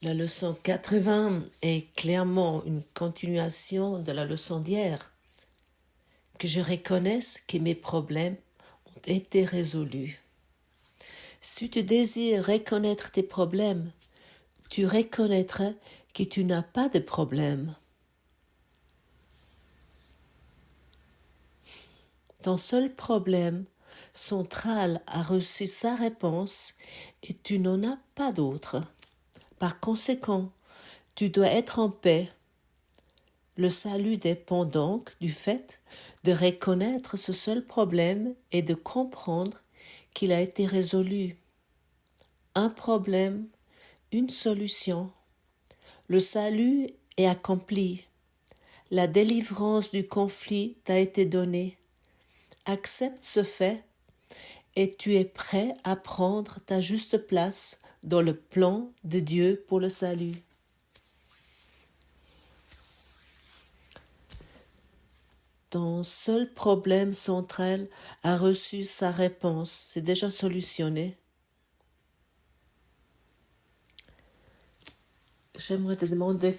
La leçon 80 est clairement une continuation de la leçon d'hier. Que je reconnaisse que mes problèmes ont été résolus. Si tu désires reconnaître tes problèmes, tu reconnaîtras que tu n'as pas de problème. Ton seul problème central a reçu sa réponse et tu n'en as pas d'autre. Par conséquent, tu dois être en paix. Le salut dépend donc du fait de reconnaître ce seul problème et de comprendre qu'il a été résolu. Un problème, une solution. Le salut est accompli. La délivrance du conflit t'a été donnée. Accepte ce fait et tu es prêt à prendre ta juste place dans le plan de Dieu pour le salut. Ton seul problème central a reçu sa réponse, c'est déjà solutionné. J'aimerais te demander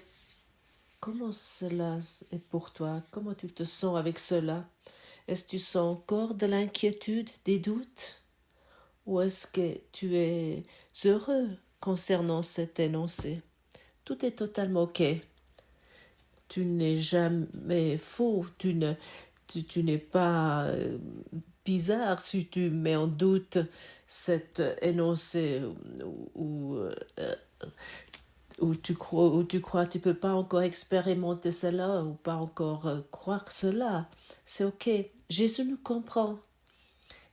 comment cela est pour toi, comment tu te sens avec cela. Est-ce que tu sens encore de l'inquiétude, des doutes, ou est-ce que tu es heureux concernant cet énoncé? Tout est totalement ok. Tu n'es jamais faux, tu n'es pas bizarre si tu mets en doute cet énoncé où tu crois tu peux pas encore expérimenter cela ou pas encore croire cela. C'est ok. Jésus nous comprend.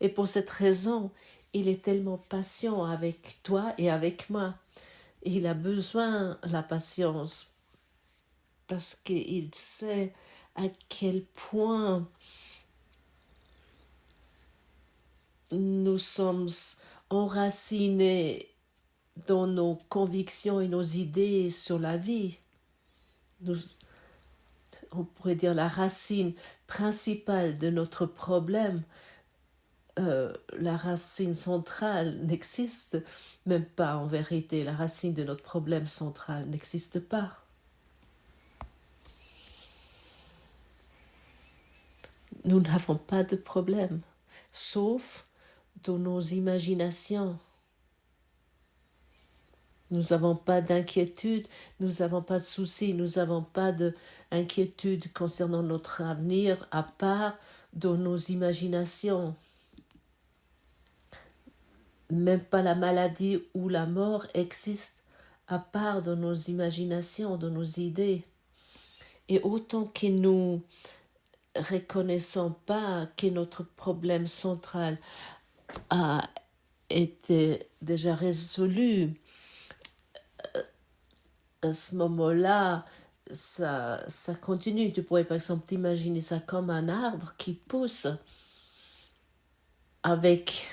Et pour cette raison, il est tellement patient avec toi et avec moi. Il a besoin de la patience parce qu'il sait à quel point nous sommes enracinés dans nos convictions et nos idées sur la vie. On pourrait dire la racine principale de notre problème, la racine centrale n'existe même pas en vérité. La racine de notre problème central n'existe pas. Nous n'avons pas de problème, sauf dans nos imaginations. Nous n'avons pas d'inquiétude, nous n'avons pas de soucis, nous n'avons pas d'inquiétude concernant notre avenir à part dans nos imaginations. Même pas la maladie ou la mort existe à part dans nos imaginations, dans nos idées. Et autant que nous reconnaissons pas que notre problème central a été déjà résolu, à ce moment-là, ça continue. Tu pourrais par exemple t'imaginer ça comme un arbre qui pousse avec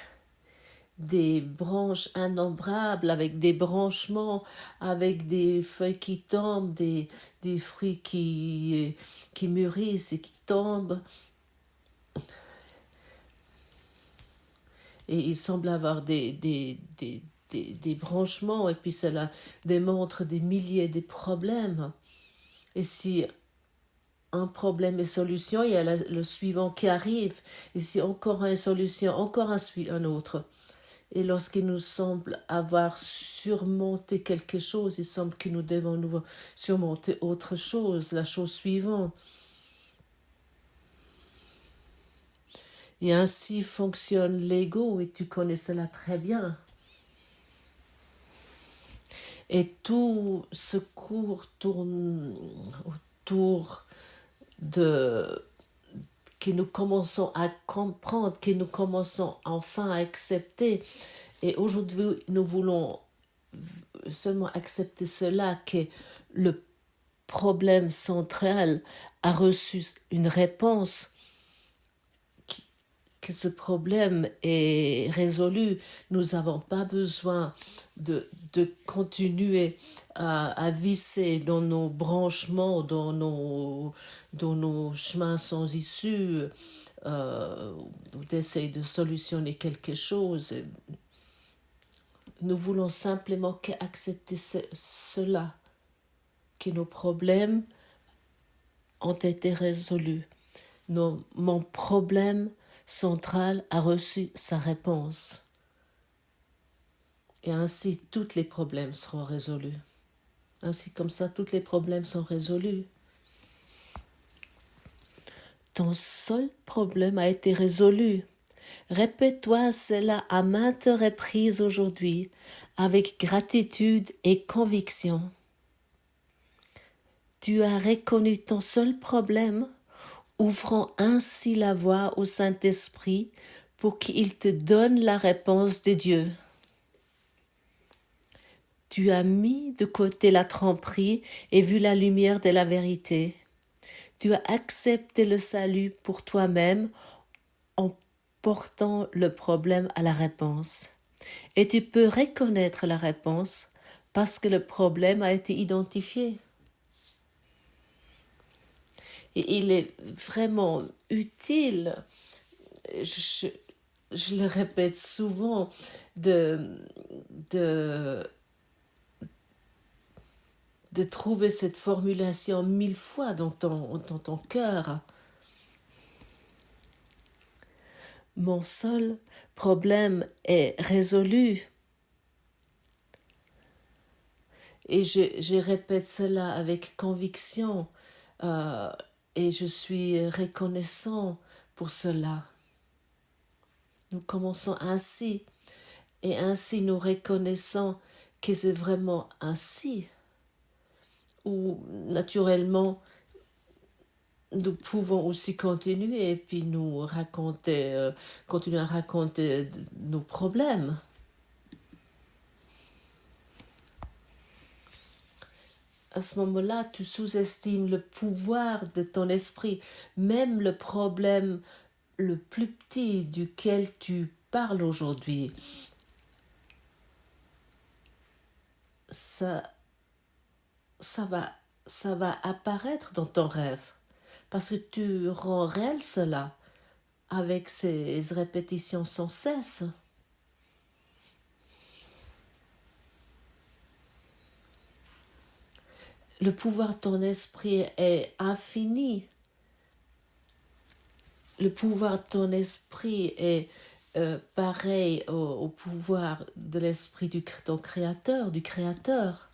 des branches innombrables, avec des branchements, avec des feuilles qui tombent, des fruits qui mûrissent et qui tombent. Et il semble avoir des branchements, et puis cela démontre des milliers de problèmes. Et si un problème est solution, il y a le suivant qui arrive. Et si encore une solution, encore un autre. Et lorsqu'il nous semble avoir surmonté quelque chose, il semble que nous devons surmonter autre chose, la chose suivante. Et ainsi fonctionne l'ego, et tu connais cela très bien. Et tout ce cours tourne autour de que nous commençons à comprendre, que nous commençons enfin à accepter. Et aujourd'hui, nous voulons seulement accepter cela, que le problème central a reçu une réponse, que ce problème est résolu. Nous n'avons pas besoin de continuer à visser dans nos branchements, dans nos chemins sans issue, d'essayer de solutionner quelque chose. Nous voulons simplement accepter cela, que nos problèmes ont été résolus. Mon problème central a reçu sa réponse. Et ainsi, tous les problèmes seront résolus. Ainsi, comme ça, tous les problèmes sont résolus. Ton seul problème a été résolu. Répète-toi cela à maintes reprises aujourd'hui, avec gratitude et conviction. Tu as reconnu ton seul problème, ouvrant ainsi la voie au Saint-Esprit pour qu'il te donne la réponse de Dieu. Tu as mis de côté la tromperie et vu la lumière de la vérité. Tu as accepté le salut pour toi-même en portant le problème à la réponse. Et tu peux reconnaître la réponse parce que le problème a été identifié. Et il est vraiment utile, je le répète souvent, de trouver cette formulation 1000 fois dans ton cœur. Mon seul problème est résolu. Et je répète cela avec conviction et je suis reconnaissant pour cela. Nous commençons ainsi et ainsi nous reconnaissons que c'est vraiment ainsi. Ou naturellement, nous pouvons aussi continuer et puis continuer à raconter nos problèmes. À ce moment-là, tu sous-estimes le pouvoir de ton esprit, même le problème le plus petit duquel tu parles aujourd'hui. Ça va apparaître dans ton rêve parce que tu rends réel cela avec ces répétitions sans cesse. Le pouvoir de ton esprit est infini. Le pouvoir de ton esprit est pareil au pouvoir de l'esprit de ton créateur, du créateur.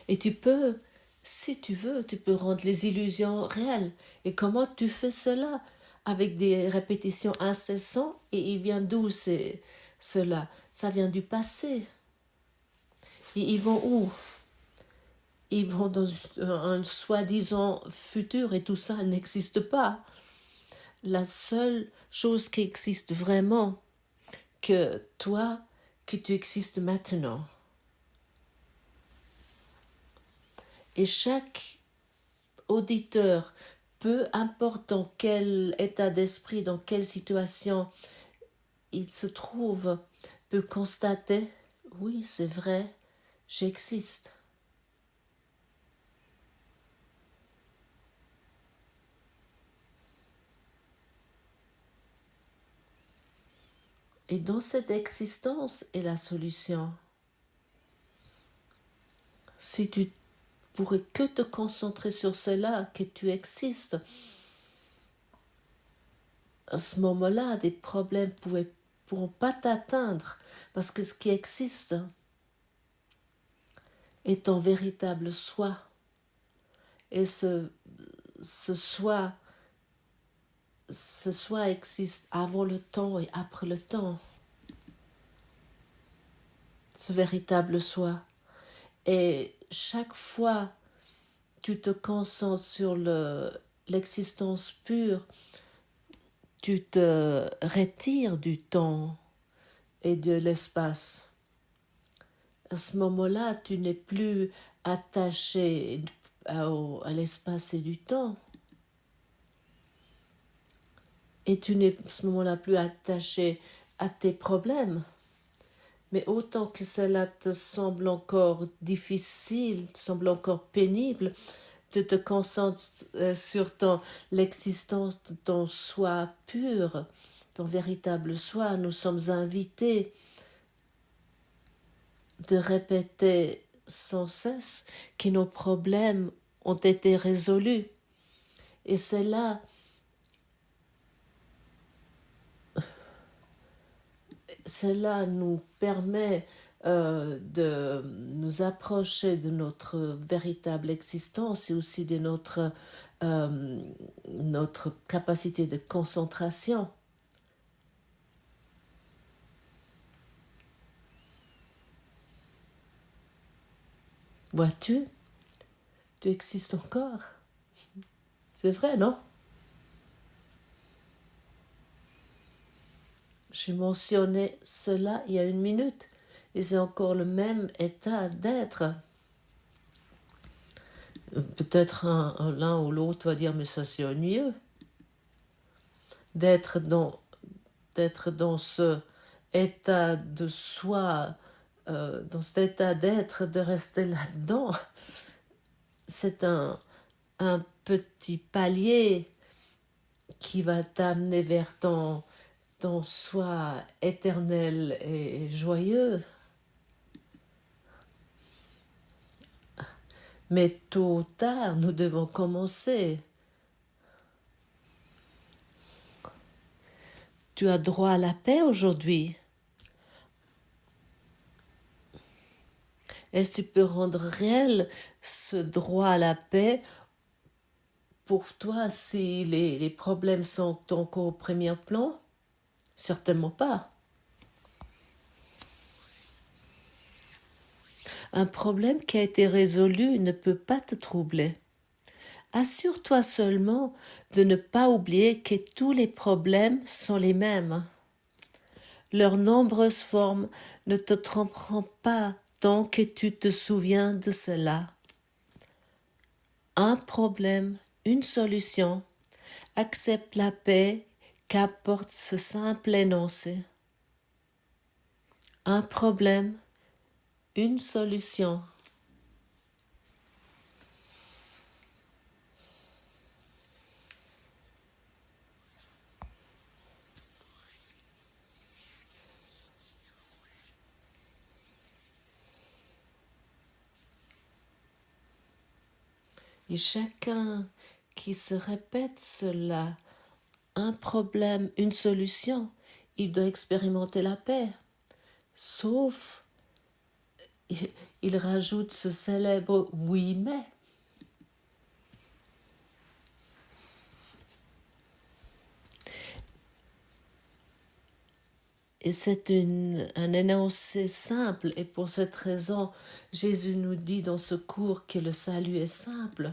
Et tu peux, si tu veux, tu peux rendre les illusions réelles. Et comment tu fais cela? Avec des répétitions incessantes. Et il vient d'où cela? Ça vient du passé. Et ils vont où? Ils vont dans un soi-disant futur et tout ça n'existe pas. La seule chose qui existe vraiment, que tu existes maintenant. Et chaque auditeur, peu importe dans quel état d'esprit, dans quelle situation il se trouve, peut constater, oui, c'est vrai, j'existe. Et dans cette existence est la solution. Si tu pourrais que te concentrer sur cela, que tu existes, à ce moment-là, des problèmes pourront pas t'atteindre parce que ce qui existe est ton véritable soi. Et ce soi existe avant le temps et après le temps. Ce véritable soi. Et chaque fois tu te concentres sur l'existence pure, tu te retires du temps et de l'espace. À ce moment-là, tu n'es plus attaché à l'espace et du temps. Et tu n'es à ce moment-là plus attaché à tes problèmes. Mais autant que cela te semble encore difficile, te semble encore pénible, tu te concentres sur l'existence de ton soi pur ton véritable soi. Nous sommes invités de répéter sans cesse que nos problèmes ont été résolus. Et cela nous permet de nous approcher de notre véritable existence et aussi de notre capacité de concentration. Vois-tu, tu existes encore. C'est vrai, non? J'ai mentionné cela il y a 1 minute et c'est encore le même état d'être. Peut-être l'un ou l'autre va dire mais ça c'est ennuyeux. D'être dans ce état de soi, dans cet état d'être, de rester là-dedans, c'est un petit palier qui va t'amener vers ton soi éternel et joyeux. Mais tôt ou tard, nous devons commencer. Tu as droit à la paix aujourd'hui. Est-ce que tu peux rendre réel ce droit à la paix pour toi si les problèmes sont encore au premier plan? Certainement pas. Un problème qui a été résolu ne peut pas te troubler. Assure-toi seulement de ne pas oublier que tous les problèmes sont les mêmes. Leurs nombreuses formes ne te tromperont pas tant que tu te souviens de cela. Un problème, une solution. Accepte la paix qu'apporte ce simple énoncé. Un problème, une solution. Et chacun qui se répète cela, un problème, une solution, il doit expérimenter la paix. Sauf, il rajoute ce célèbre oui mais. Et c'est un énoncé simple, et pour cette raison, Jésus nous dit dans ce cours que le salut est simple.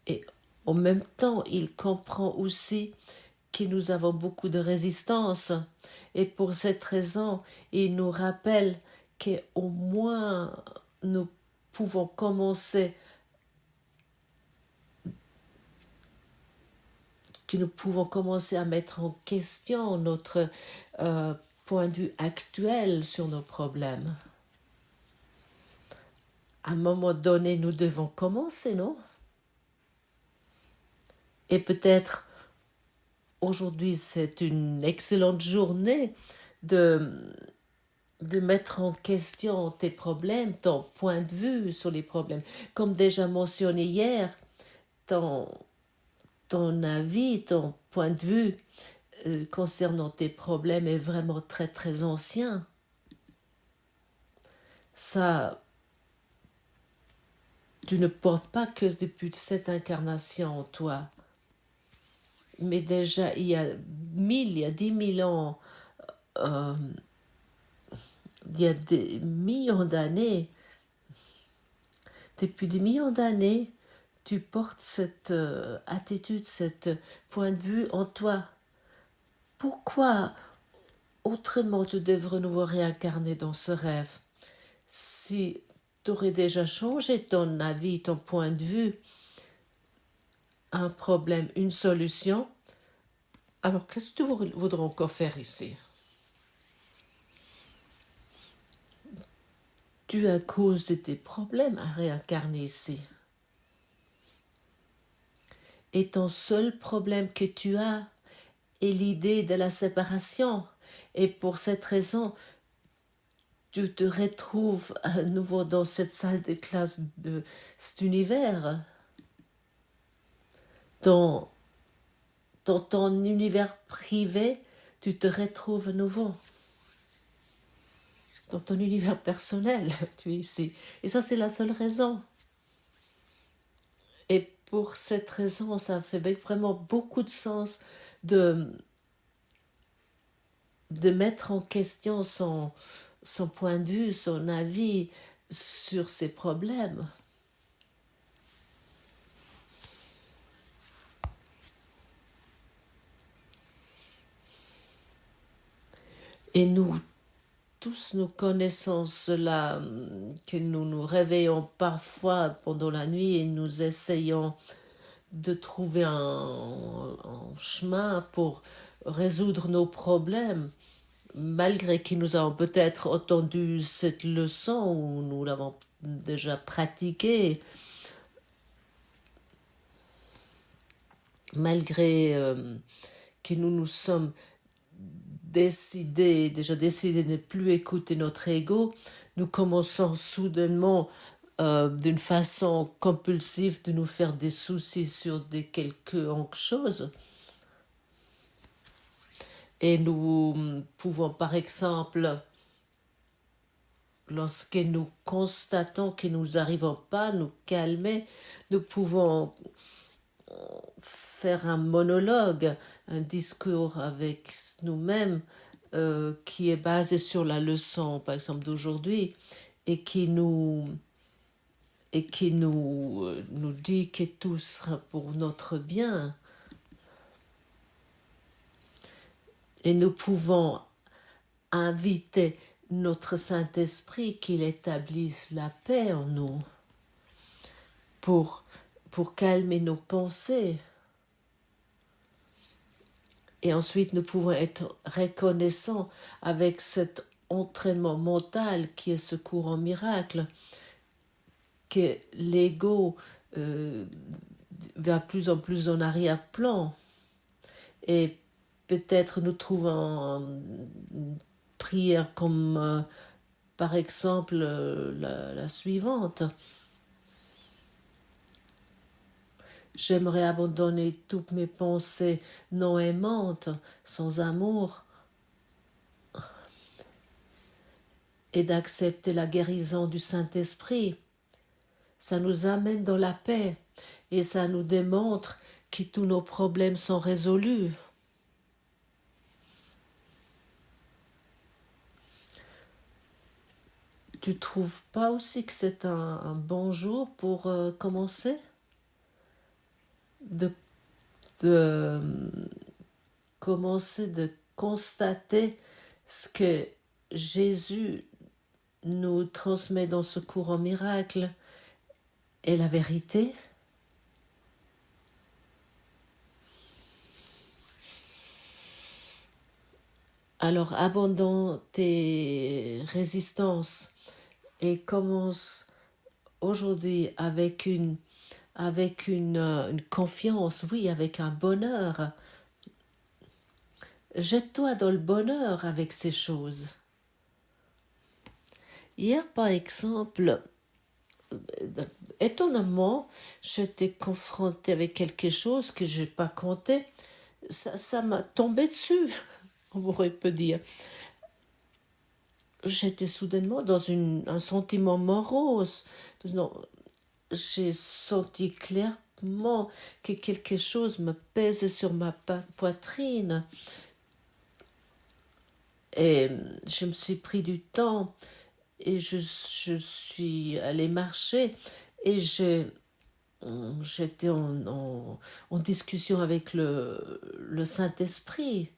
Et en même temps, il comprend aussi que nous avons beaucoup de résistance. Et pour cette raison, il nous rappelle qu'au moins nous pouvons commencer, à mettre en question notre point de vue actuel sur nos problèmes. À un moment donné, nous devons commencer, non? Et peut-être aujourd'hui, c'est une excellente journée de mettre en question tes problèmes, ton point de vue sur les problèmes. Comme déjà mentionné hier, ton avis, ton point de vue concernant tes problèmes est vraiment très très ancien. Ça, tu ne portes pas que depuis cette incarnation en toi. Mais déjà, il y a 10 000 ans, il y a des millions d'années, depuis des millions d'années, tu portes cette attitude, cet point de vue en toi. Pourquoi autrement tu devrais nous voir réincarner dans ce rêve? Si tu aurais déjà changé ton avis, ton point de vue, un problème, une solution, alors qu'est-ce que tu voudrais encore faire ici? Tu, à cause de tes problèmes, à réincarner ici. Et ton seul problème que tu as est l'idée de la séparation. Et pour cette raison, tu te retrouves à nouveau dans cette salle de classe de cet univers. Dans ton univers privé, tu te retrouves à nouveau. Dans ton univers personnel, tu es ici. Et ça, c'est la seule raison. Et pour cette raison, ça fait vraiment beaucoup de sens de mettre en question son point de vue, son avis sur ces problèmes. Et nous tous, nous connaissons cela, que nous nous réveillons parfois pendant la nuit et nous essayons de trouver un chemin pour résoudre nos problèmes, malgré que nous avons peut-être entendu cette leçon ou nous l'avons déjà pratiquée, malgré que nous nous sommes déjà décidé de ne plus écouter notre ego, nous commençons soudainement d'une façon compulsive de nous faire des soucis sur quelques choses. Et nous pouvons par exemple, lorsque nous constatons que nous n'arrivons pas à nous calmer, nous pouvons faire un monologue, un discours avec nous-mêmes qui est basé sur la leçon, par exemple, d'aujourd'hui, et qui nous dit que tout sera pour notre bien. Et nous pouvons inviter notre Saint-Esprit qu'il établisse la paix en nous pour calmer nos pensées. Et ensuite, nous pouvons être reconnaissants avec cet entraînement mental qui est ce courant miracle, que l'ego va plus en plus en arrière-plan. Et peut-être nous trouvons une prière comme, par exemple, la suivante. J'aimerais abandonner toutes mes pensées non aimantes, sans amour, et d'accepter la guérison du Saint-Esprit. Ça nous amène dans la paix et ça nous démontre que tous nos problèmes sont résolus. Tu trouves pas aussi que c'est un bon jour pour commencer de commencer de constater ce que Jésus nous transmet dans ce courant miracle est la vérité? Alors abandonne tes résistances et commence aujourd'hui avec une confiance, oui, avec un bonheur. Jette-toi dans le bonheur avec ces choses. Hier, par exemple, étonnamment, j'étais confrontée avec quelque chose que je n'ai pas compté. Ça m'a tombé dessus, on pourrait peut dire. J'étais soudainement dans un sentiment morose. Non, j'ai senti clairement que quelque chose me pesait sur ma poitrine. Et je me suis pris du temps et je suis allée marcher et j'étais en discussion avec le Saint-Esprit.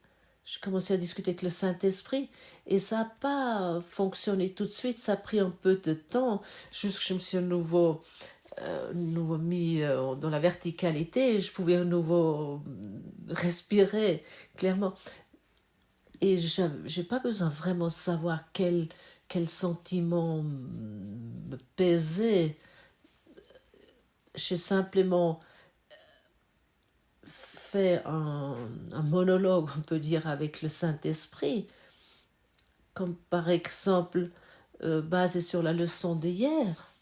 Je commençais à discuter avec le Saint-Esprit et ça n'a pas fonctionné tout de suite, ça a pris un peu de temps, juste que je me suis à nouveau mis dans la verticalité et je pouvais à nouveau respirer clairement. Et je n'ai pas besoin vraiment de savoir quel sentiment me pesait. J'ai simplement fait un monologue, on peut dire, avec le Saint-Esprit, comme par exemple basé sur la leçon d'hier.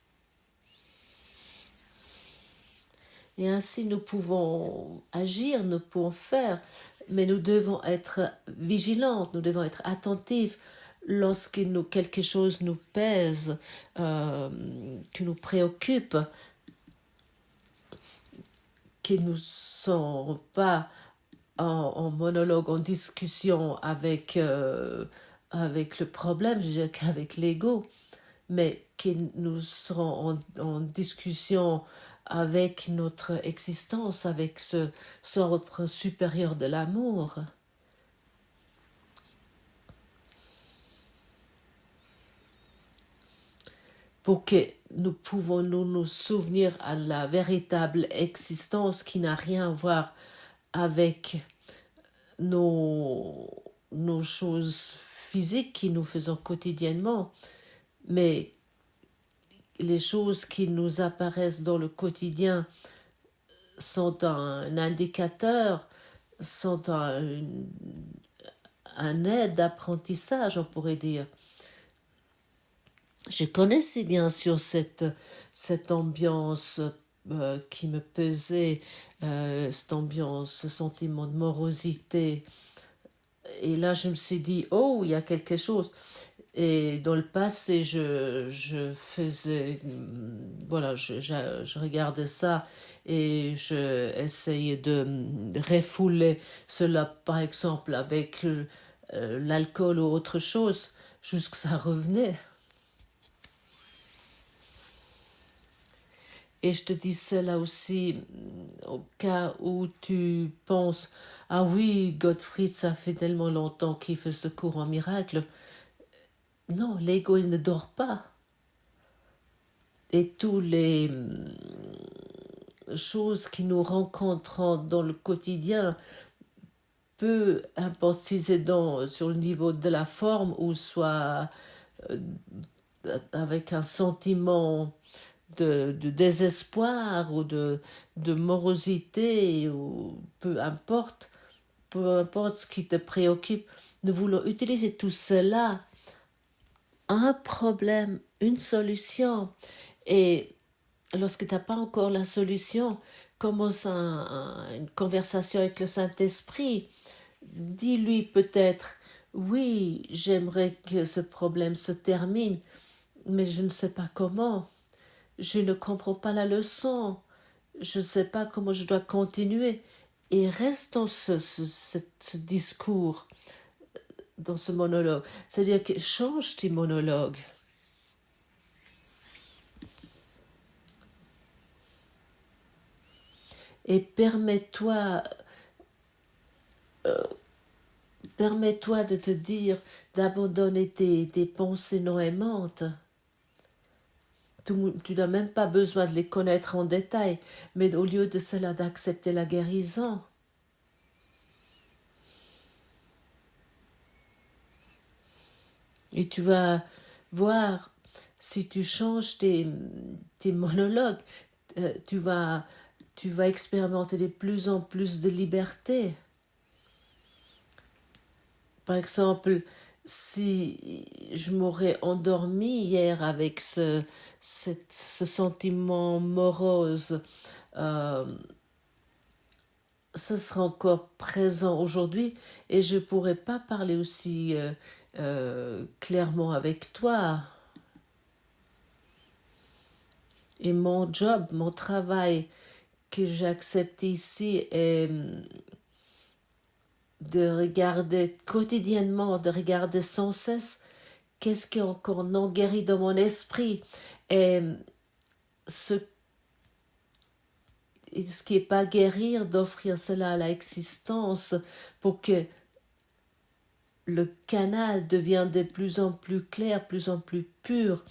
Et ainsi nous pouvons agir, nous pouvons faire, mais nous devons être vigilantes, nous devons être attentifs lorsque quelque chose nous pèse, qui nous préoccupe, qui ne sont pas en monologue, en discussion avec le problème, je dirais qu'avec l'ego, mais que nous serons en discussion avec notre existence, avec ce ordre supérieur de l'amour. Pour que nous pouvons nous souvenir à la véritable existence qui n'a rien à voir avec nos choses physiques que nous faisons quotidiennement, mais les choses qui nous apparaissent dans le quotidien sont un indicateur, sont un aide d'apprentissage, on pourrait dire. Je connaissais bien sûr cette ambiance qui me pesait, cette ambiance, ce sentiment de morosité. Et là, je me suis dit, oh, il y a quelque chose. Et dans le passé, je faisais, voilà, je regardais ça et je essayais de refouler cela, par exemple, avec l'alcool ou autre chose, jusqu'à ça revenait. Et je te dis cela aussi au cas où tu penses, ah oui, Gottfried, ça fait tellement longtemps qu'il fait ce cours en miracle. Non, l'ego, il ne dort pas. Et tous les choses qui nous rencontrons dans le quotidien, peu importe si c'est sur le niveau de la forme ou soit avec un sentiment de désespoir ou de morosité, ou peu importe ce qui te préoccupe, nous voulons utiliser tout cela, un problème, une solution. Et lorsque tu n'as pas encore la solution, commence une conversation avec le Saint-Esprit. Dis-lui peut-être, oui, j'aimerais que ce problème se termine, mais je ne sais pas comment. Je ne comprends pas la leçon. Je ne sais pas comment je dois continuer. Et reste dans ce discours, dans ce monologue. C'est-à-dire que change tes monologues. Et permets-toi de te dire, d'abandonner tes pensées non aimantes. Tu n'as même pas besoin de les connaître en détail, mais au lieu de cela, d'accepter la guérison. Et tu vas voir, si tu changes tes monologues, tu vas expérimenter de plus en plus de liberté. Par exemple, si je m'aurais endormie hier avec ce sentiment morose, ce sera encore présent aujourd'hui et je ne pourrais pas parler aussi clairement avec toi. Et mon job, mon travail que j'ai accepté ici est de regarder quotidiennement, de regarder sans cesse qu'est-ce qui est encore non guéri dans mon esprit et ce qui n'est pas guérir, d'offrir cela à l'existence pour que le canal devienne de plus en plus clair, plus en plus pur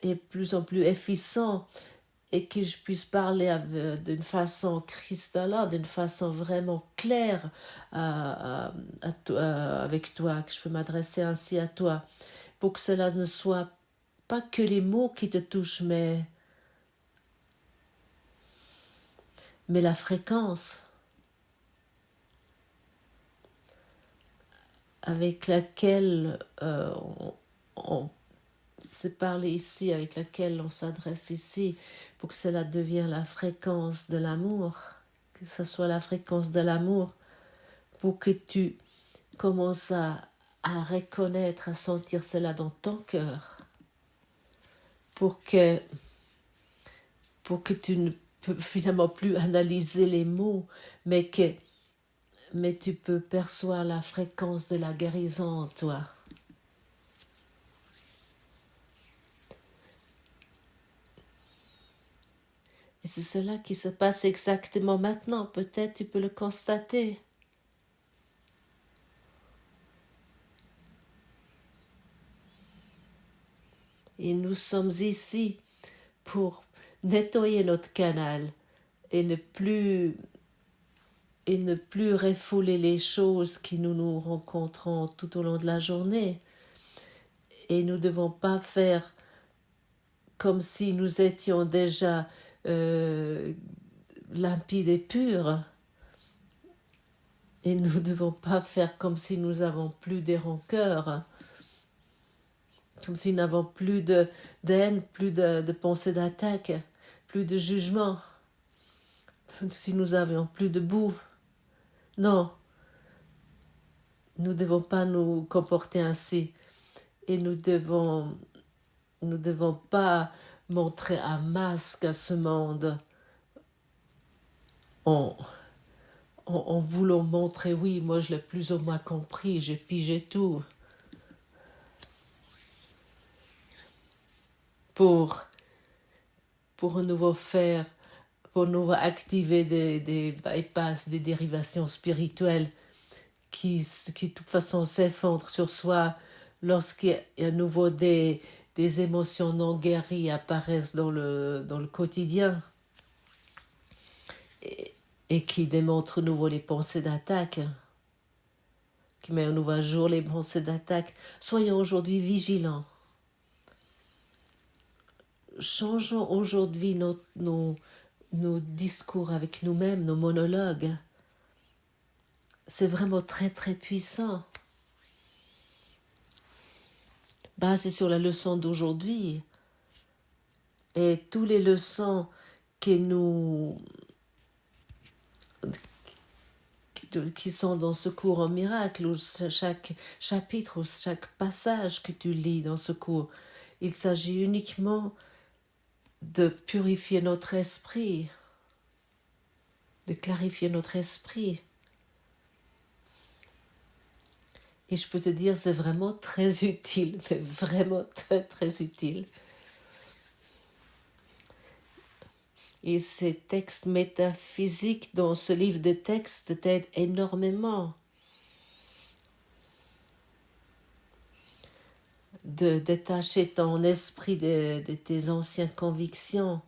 et plus en plus efficient et que je puisse parler d'une façon cristalline, d'une façon vraiment claire avec toi, que je peux m'adresser ainsi à toi, pour que cela ne soit pas que les mots qui te touchent, mais la fréquence. avec laquelle on se parle ici, avec laquelle on s'adresse ici, pour que cela devienne la fréquence de l'amour, que ce soit la fréquence de l'amour, pour que tu commences à reconnaître, à sentir cela dans ton cœur, pour que tu ne peux finalement plus analyser les mots, mais tu peux percevoir la fréquence de la guérison en toi. Et c'est cela qui se passe exactement maintenant. Peut-être tu peux le constater. Et nous sommes ici pour nettoyer notre canal et ne plus refouler les choses qui nous rencontrons tout au long de la journée. Et nous ne devons pas faire comme si nous étions déjà limpides et purs. Et nous ne devons pas faire comme si nous n'avons plus des rancœurs, comme si nous n'avons plus de haine, plus de pensée d'attaque, plus de jugement, si nous n'avions plus de boue. Non, nous ne devons pas nous comporter ainsi. Et nous devons pas montrer un masque à ce monde en voulant montrer, oui, moi je l'ai plus ou moins compris, j'ai pigé tout. Pour nouveau faire, pour nouveau activer des bypass, des dérivations spirituelles qui de toute façon s'effondrent sur soi lorsqu'il y a à nouveau des émotions non guéries apparaissent dans le quotidien et qui démontrent à nouveau les pensées d'attaque, qui met à nouveau à jour les pensées d'attaque. Soyons aujourd'hui vigilants. Changeons aujourd'hui nos discours avec nous-mêmes, nos monologues. C'est vraiment très très puissant. Basé sur la leçon d'aujourd'hui et toutes les leçons qui sont dans ce cours en miracle, ou chaque chapitre ou chaque passage que tu lis dans ce cours, il s'agit uniquement de purifier notre esprit, de clarifier notre esprit. Et je peux te dire, c'est vraiment très utile, mais vraiment très très utile. Et ces textes métaphysiques dans ce livre de textes t'aident énormément de détacher ton esprit de tes anciennes convictions.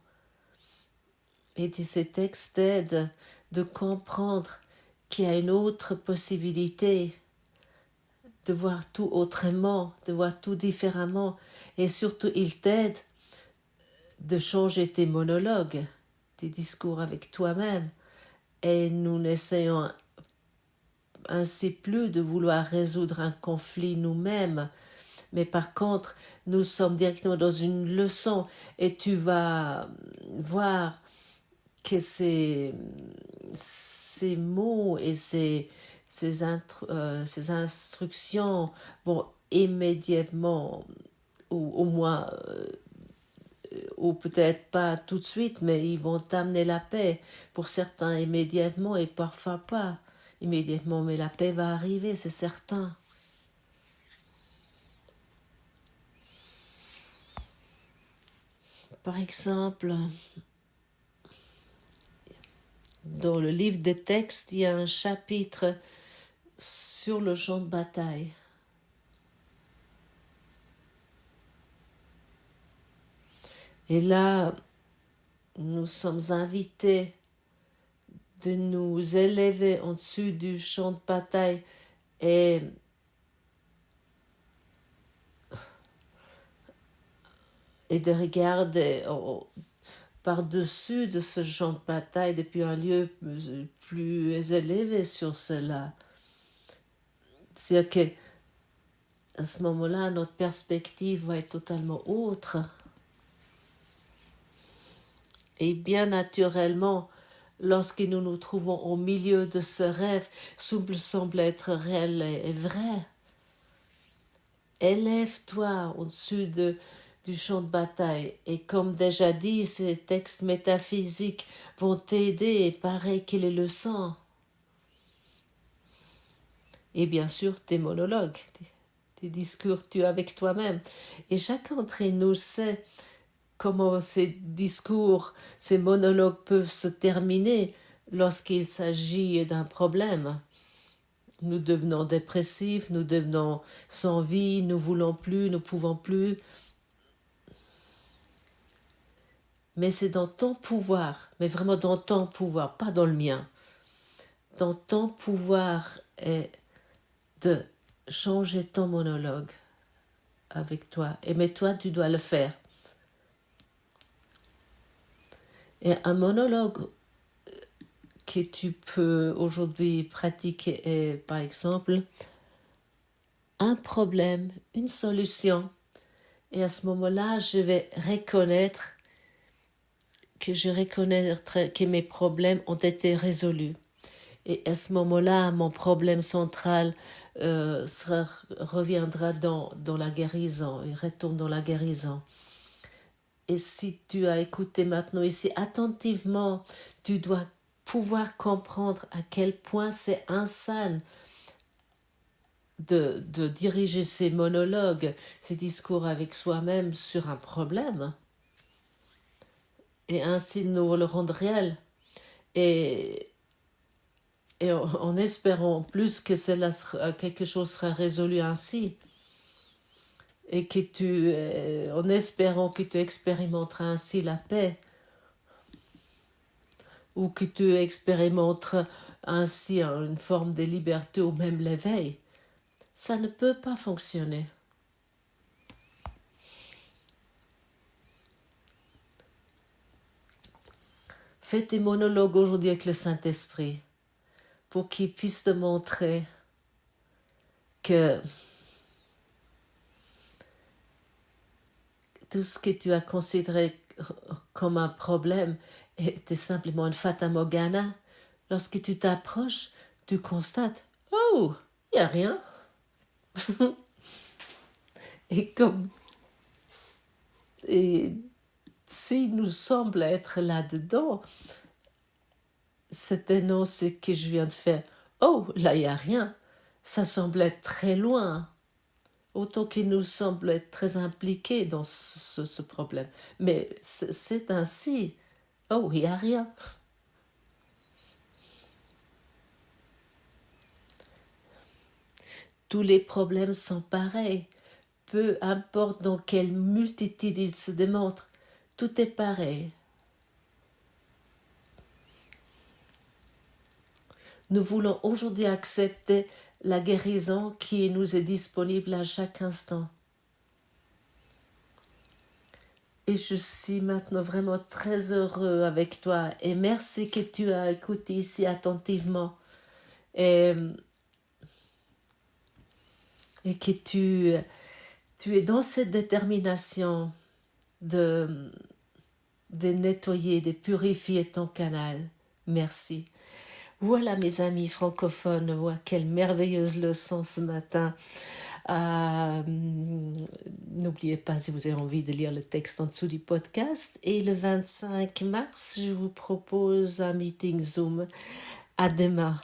Et ces textes t'aident de comprendre qu'il y a une autre possibilité, de voir tout autrement, de voir tout différemment. Et surtout, ils t'aident de changer tes monologues, tes discours avec toi-même. Et nous n'essayons ainsi plus de vouloir résoudre un conflit nous-mêmes, mais par contre, nous sommes directement dans une leçon et tu vas voir que ces mots et ces instructions vont immédiatement, ou au moins, ou peut-être pas tout de suite, mais ils vont t'amener la paix. Pour certains immédiatement et parfois pas immédiatement, mais la paix va arriver, c'est certain. Par exemple, dans le livre des textes, il y a un chapitre sur le champ de bataille. Et là, nous sommes invités de nous élever au-dessus du champ de bataille et de regarder par-dessus de ce champ de bataille depuis un lieu plus élevé sur cela. C'est-à-dire que à ce moment-là, notre perspective va être totalement autre. Et bien naturellement, lorsque nous nous trouvons au milieu de ce rêve, semble être réel et vrai, élève-toi au-dessus du champ de bataille. Et comme déjà dit, ces textes métaphysiques vont t'aider, pareil qu'il est le sang. Et bien sûr, tes monologues, tes discours tu as avec toi-même. Et chacun d'entre nous sait comment ces discours, ces monologues peuvent se terminer lorsqu'il s'agit d'un problème. Nous devenons dépressifs, nous devenons sans vie, nous voulons plus, nous pouvons plus. Mais c'est dans ton pouvoir, mais vraiment dans ton pouvoir, pas dans le mien. Dans ton pouvoir est de changer ton monologue avec toi. Mais toi, tu dois le faire. Et un monologue que tu peux aujourd'hui pratiquer est, par exemple, un problème, une solution. Et à ce moment-là, je vais reconnaître que mes problèmes ont été résolus. Et à ce moment-là, mon problème central reviendra dans la guérison, il retourne dans la guérison. Et si tu as écouté maintenant ici attentivement, tu dois pouvoir comprendre à quel point c'est insane de diriger ces monologues, ces discours avec soi-même sur un problème. Et ainsi nous le rendre réel. Et en espérant plus que quelque chose sera résolu ainsi. Et en espérant que tu expérimenteras ainsi la paix. Ou que tu expérimentes ainsi une forme de liberté ou même l'éveil. Ça ne peut pas fonctionner. Fais tes monologues aujourd'hui avec le Saint-Esprit pour qu'il puisse te montrer que tout ce que tu as considéré comme un problème était simplement une fata morgana. Lorsque tu t'approches, tu constates « Oh, il n'y a rien !» Et si nous semble être là-dedans, c'est non ce que je viens de faire. Oh, là, il n'y a rien. Ça semble être très loin. Autant qu'il nous semble être très impliqués dans ce problème. Mais c'est ainsi. Oh, il n'y a rien. Tous les problèmes sont pareils. Peu importe dans quelle multitude ils se démontrent, tout est pareil. Nous voulons aujourd'hui accepter la guérison qui nous est disponible à chaque instant. Et je suis maintenant vraiment très heureux avec toi. Et merci que tu as écouté ici attentivement. Et que tu es dans cette détermination de nettoyer, de purifier ton canal. Merci. Voilà mes amis francophones, voilà, quelle merveilleuse leçon ce matin. N'oubliez pas, si vous avez envie, de lire le texte en dessous du podcast. Et le 25 mars, je vous propose un meeting Zoom. À demain.